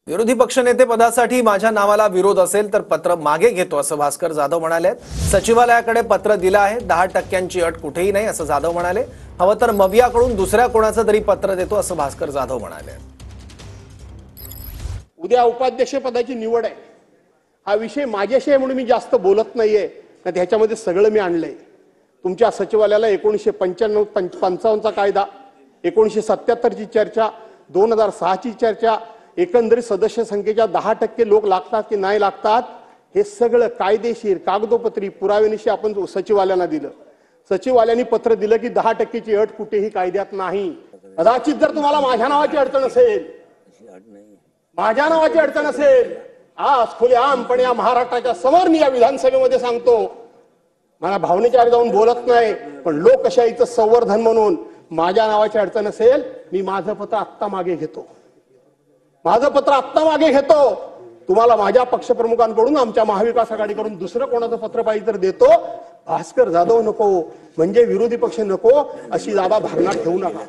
विरोधी पक्षनेते पदासाठी माझ्या नावाला विरोध असेल तर पत्र मागे घेतो असं भास्कर जाधव म्हणाले। सचिवालयाकडे पत्र दिलं आहे, 10% अट कुठेही नाही असं जाधव म्हणाले। हवं तर मवियाकडून दुसऱ्या कोणाचं तरी पत्र देतो असं भास्कर जाधव म्हणाले। उद्या उपाध्यक्ष पदाची निवड आहे, हा विषय माझ्याशी आहे म्हणून मी जास्त बोलत नाहीये, कारण ह्याच्यामध्ये सगळं मी आणलंय। तुमच्या सचिवालयाला 1995-55 चा कायदा, 1977 ची चर्चा, 2006 ची चर्चा, एकंदरीत सदस्य संख्येच्या 10% लोक लागतात की नाही लागतात हे सगळं कायदेशीर कागदोपत्री पुराव्यानिशी आपण सचिवालयाला दिलं। सचिवालयाने पत्र दिलं की 10%ची अट कुठेही कायद्यात नाही। कदाचित जर तुम्हाला माझ्या नावाची अडचण असेल, माझ्या नावाची अडचण असेल, आज खुलेआमपणे या महाराष्ट्राच्या समोर मी या विधानसभेमध्ये सांगतो, मला भावनेच्या आरी जाऊन बोलत नाही, पण लोकशाहीचं संवर्धन म्हणून माझ्या नावाची अडचण असेल, मी माझं पत्र आत्ता मागे घेतो, माझं पत्र आत्ता मागे घेतो। तुम्हाला माझ्या पक्षप्रमुखांकडून, आमच्या महाविकास आघाडीकडून दुसरं कोणाचं पत्र पाहिजे तर देतो। भास्कर जाधव नको म्हणजे विरोधी पक्ष नको अशी जादा भावना ठेवू नका।